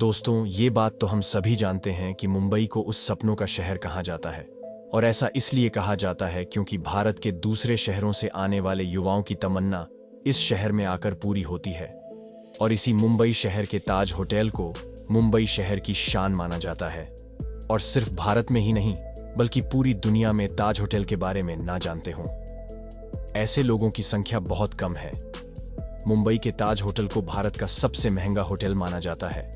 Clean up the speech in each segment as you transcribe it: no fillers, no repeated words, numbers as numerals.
दोस्तों, ये बात तो हम सभी जानते हैं कि मुंबई को उस सपनों का शहर कहा जाता है। और ऐसा इसलिए कहा जाता है क्योंकि भारत के दूसरे शहरों से आने वाले युवाओं की तमन्ना इस शहर में आकर पूरी होती है। और इसी मुंबई शहर के ताज होटल को मुंबई शहर की शान माना जाता है। और सिर्फ भारत में ही नहीं बल्कि पूरी दुनिया में ताज होटल के बारे में ना जानते हों ऐसे लोगों की संख्या बहुत कम है। मुंबई के ताज होटल को भारत का सबसे महंगा होटल माना जाता है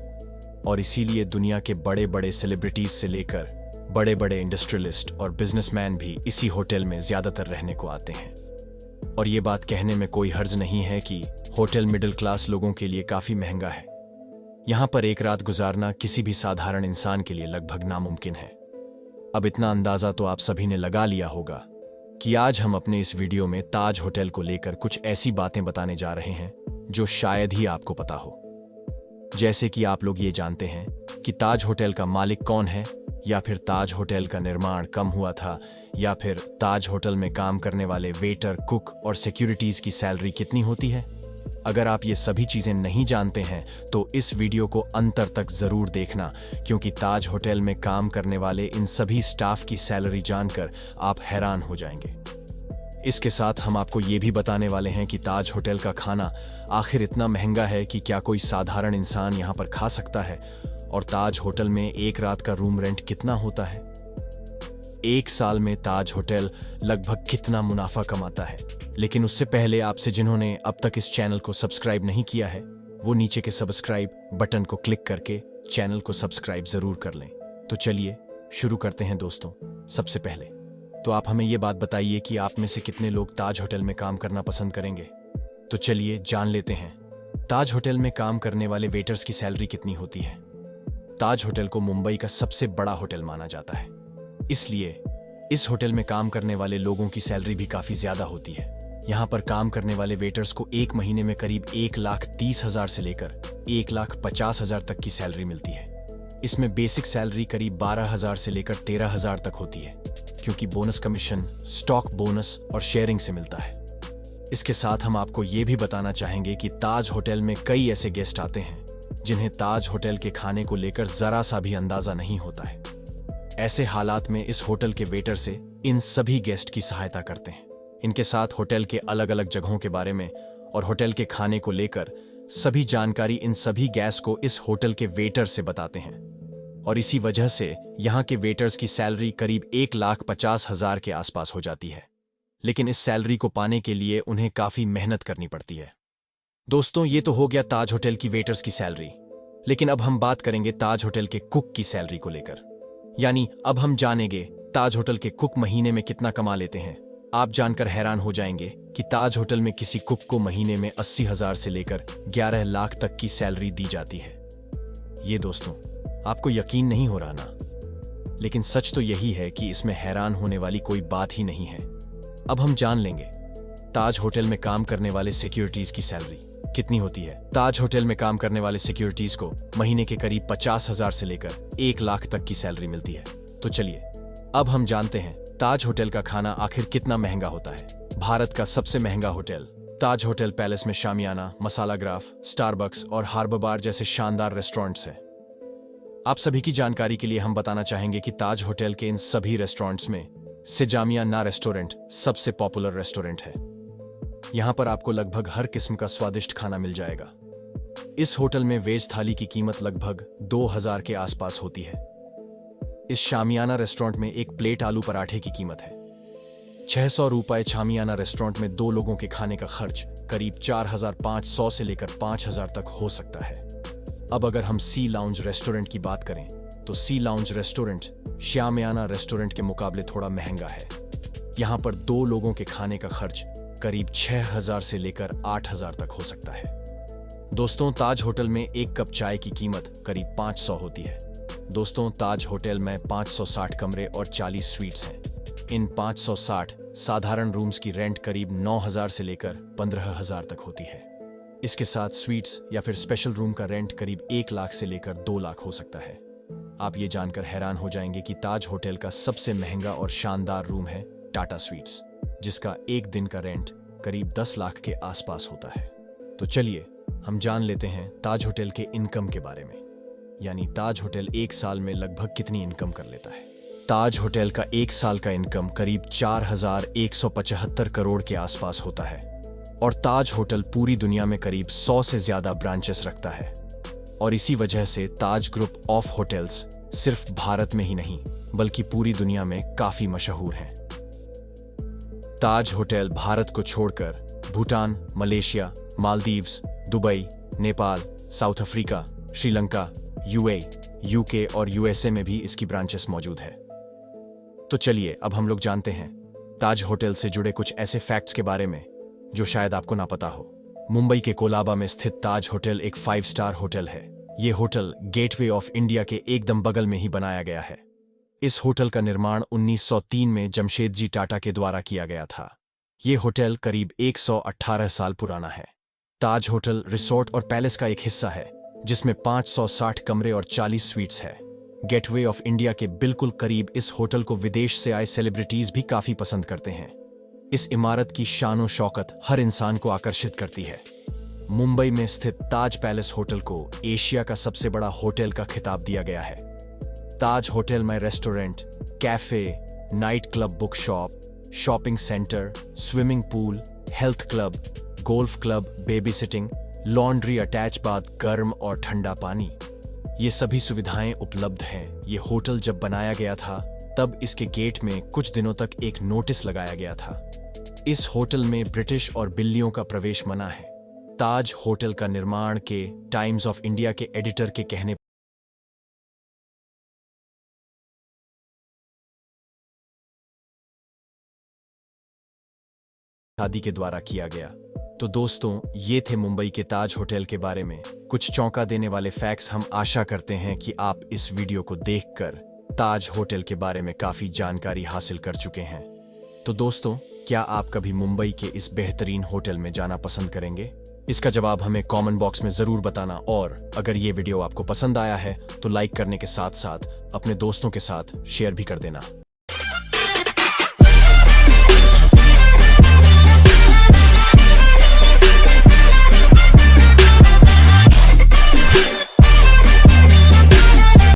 और इसीलिए दुनिया के बड़े बड़े सेलिब्रिटीज से लेकर बड़े बड़े इंडस्ट्रियलिस्ट और बिजनेसमैन भी इसी होटल में ज्यादातर रहने को आते हैं। और ये बात कहने में कोई हर्ज नहीं है कि होटल मिडिल क्लास लोगों के लिए काफी महंगा है। यहां पर एक रात गुजारना किसी भी साधारण इंसान के लिए लगभग नामुमकिन है। अब इतना अंदाजा तो आप सभी ने लगा लिया होगा कि आज हम अपने इस वीडियो में ताज होटल को लेकर कुछ ऐसी बातें बताने जा रहे हैं जो शायद ही आपको पता हो। जैसे कि आप लोग ये जानते हैं कि ताज होटल का मालिक कौन है, या फिर ताज होटल का निर्माण कम हुआ था, या फिर ताज होटल में काम करने वाले वेटर, कुक और सिक्योरिटीज की सैलरी कितनी होती है। अगर आप ये सभी चीजें नहीं जानते हैं तो इस वीडियो को अंत तक जरूर देखना, क्योंकि ताज होटल में काम करने वाले इन सभी स्टाफ की सैलरी जानकर आप हैरान हो जाएंगे। इसके साथ हम आपको ये भी बताने वाले हैं कि ताज होटल का खाना आखिर इतना महंगा है कि क्या कोई साधारण इंसान यहाँ पर खा सकता है, और ताज होटल में एक रात का रूम रेंट कितना होता है। एक साल में ताज होटल लगभग कितना मुनाफा कमाता है। लेकिन उससे पहले आपसे जिन्होंने अब तक इस चैनल को सब्सक्राइब नहीं किया है वो नीचे के सब्सक्राइब बटन को क्लिक करके चैनल को सब्सक्राइब जरूर कर लें। तो चलिए शुरू करते हैं दोस्तों। सबसे पहले तो आप हमें ये बात बताइए कि आप में से कितने लोग ताज होटल में काम करना पसंद करेंगे। तो चलिए जान लेते हैं ताज होटल में काम करने वाले वेटर्स की सैलरी कितनी होती है। ताज होटल को मुंबई का सबसे बड़ा होटल माना जाता है, इसलिए इस होटल में काम करने वाले लोगों की सैलरी भी काफी ज्यादा होती है। यहाँ पर काम करने वाले वेटर्स को एक महीने में करीब 1,30,000 से लेकर 1,50,000 तक की सैलरी मिलती है। इसमें बेसिक सैलरी करीब 12,000 से लेकर 13,000 तक होती है, क्योंकि बोनस कमीशन, स्टॉक बोनस और शेयरिंग से मिलता है। इसके साथ हम आपको ये भी बताना चाहेंगे कि ताज होटल में कई ऐसे गेस्ट आते हैं जिन्हें ताज होटल के खाने को लेकर जरा सा भी अंदाजा नहीं होता है। ऐसे हालात में इस होटल के वेटर से इन सभी गेस्ट की सहायता करते हैं। इनके साथ होटल के अलग अलग जगहों के बारे में और होटल के खाने को लेकर सभी जानकारी इन सभी गेस्ट को इस होटल के वेटर से बताते हैं। और इसी वजह से यहाँ के वेटर्स की सैलरी करीब 1,50,000 के आसपास हो जाती है। लेकिन इस सैलरी को पाने के लिए उन्हें काफी मेहनत करनी पड़ती है। दोस्तों, ये तो हो गया ताज होटल की वेटर्स की सैलरी। लेकिन अब हम बात करेंगे ताज होटल के कुक की सैलरी को लेकर। यानी अब हम जानेंगे ताज होटल के कुक महीने में कितना कमा लेते हैं। आप जानकर हैरान हो जाएंगे कि ताज होटल में किसी कुक को महीने में 80,000 से लेकर 11 लाख तक की सैलरी दी जाती है। ये दोस्तों आपको यकीन नहीं हो रहा ना, लेकिन सच तो यही है कि इसमें हैरान होने वाली कोई बात ही नहीं है। अब हम जान लेंगे ताज होटल में काम करने वाले सिक्योरिटीज की सैलरी कितनी होती है। ताज होटल में काम करने वाले सिक्योरिटीज को महीने के करीब 50,000 से लेकर 1 लाख तक की सैलरी मिलती है। तो चलिए अब हम जानते हैं ताज होटल का खाना आखिर कितना महंगा होता है। भारत का सबसे महंगा होटल ताज होटल पैलेस में शामियाना, मसाला ग्राफ, स्टारबक्स और हार्बर बार जैसे शानदार रेस्टोरेंट्स हैं। आप सभी की जानकारी के लिए हम बताना चाहेंगे कि ताज होटल के इन सभी रेस्टोरेंट्स में से जामियाना रेस्टोरेंट सबसे पॉपुलर रेस्टोरेंट है। यहाँ पर आपको लगभग हर किस्म का स्वादिष्ट खाना मिल जाएगा। इस होटल में वेज थाली की कीमत लगभग 2,000 के आसपास होती है। इस शामियाना रेस्टोरेंट में एक प्लेट आलू पराठे की कीमत है 600 रुपए। शामियाना रेस्टोरेंट में 2 लोगों के खाने का खर्च करीब 4,500 से लेकर 5,000 तक हो सकता है। अब अगर हम सी लाउंज रेस्टोरेंट की बात करें तो सी लाउंज रेस्टोरेंट शामियाना रेस्टोरेंट के मुकाबले थोड़ा महंगा है। यहाँ पर 2 लोगों के खाने का खर्च करीब 6,000 से लेकर 8,000 तक हो सकता है। दोस्तों, ताज होटल में एक कप चाय की कीमत करीब 500 होती है। दोस्तों, ताज होटल में 560 कमरे और 40 स्वीट्स हैं। इन 560 साधारण रूम्स की रेंट करीब 9,000 से लेकर 15,000 तक होती है। इसके साथ स्वीट्स या फिर स्पेशल रूम का रेंट करीब 1 लाख से लेकर 2 लाख हो सकता है। आप ये जानकर हैरान हो जाएंगे कि ताज होटल का सबसे महंगा और शानदार रूम है टाटा स्वीट्स, जिसका एक दिन का रेंट करीब 10 लाख के आसपास होता है। तो चलिए हम जान लेते हैं ताज होटल के इनकम के बारे में। यानी ताज होटल एक साल में लगभग कितनी इनकम कर लेता है। ताज होटल का एक साल का इनकम करीब 4,175 करोड़ के आसपास होता है और ताज होटल पूरी दुनिया में करीब 100 से ज्यादा ब्रांचेस रखता है और इसी वजह से ताज ग्रुप ऑफ होटल्स सिर्फ भारत में ही नहीं बल्कि पूरी दुनिया में काफी मशहूर हैं। ताज होटल भारत को छोड़कर Bhutan, Malaysia, Maldives, Dubai, Nepal, south Africa, Sri Lanka, UK और यूएसए में भी इसकी ब्रांचेस मौजूद है। तो चलिए अब हम लोग जानते हैं ताज होटल से जुड़े कुछ ऐसे फैक्ट्स के बारे में जो शायद आपको ना पता हो। मुंबई के कोलाबा में स्थित ताज होटल एक 5 स्टार होटल है। ये होटल गेटवे ऑफ इंडिया के एकदम बगल में ही बनाया गया है। इस होटल का निर्माण 1903 में जमशेदजी टाटा के द्वारा किया गया था। ये होटल करीब 118 साल पुराना है। ताज होटल रिसोर्ट और पैलेस का एक हिस्सा है जिसमें 560 कमरे और 40 स्वीट्स है। गेटवे ऑफ इंडिया के बिल्कुल करीब इस होटल को विदेश से आए सेलिब्रिटीज भी काफी पसंद करते हैं। इस इमारत की शानो शौकत हर इंसान को आकर्षित करती है। मुंबई में स्थित ताज पैलेस होटल को एशिया का सबसे बड़ा होटल का खिताब दिया गया है। ताज होटल में restaurant, cafe, night club, book shop, shopping centre, swimming pool, health club, golf club, baby sitting, laundry attach bath, गर्म और ठंडा पानी, ये सभी सुविधाएं उपलब्ध हैं। ये होटल जब बनाया गया था तब इसके गेट में कुछ दिनों तक एक नोटिस लगाया गया था। इस होटल में ब्रिटिश और बिल्लियों का प्रवेश मना है। ताज होटल का निर्माण के टाइम्स ऑफ इंडिया के एडिटर के कहने शादी के द्वारा किया गया। तो दोस्तों, ये थे मुंबई के ताज होटल के बारे में कुछ चौंका देने वाले फैक्ट्स। हम आशा करते हैं कि आप इस वीडियो को देखकर ताज होटल के बारे में काफी जानकारी हासिल कर चुके हैं। तो दोस्तों, क्या आप कभी मुंबई के इस बेहतरीन होटल में जाना पसंद करेंगे? इसका जवाब हमें कमेंट बॉक्स में जरूर बताना और अगर ये वीडियो आपको पसंद आया है तो लाइक करने के साथ साथ अपने दोस्तों के साथ शेयर भी कर देना।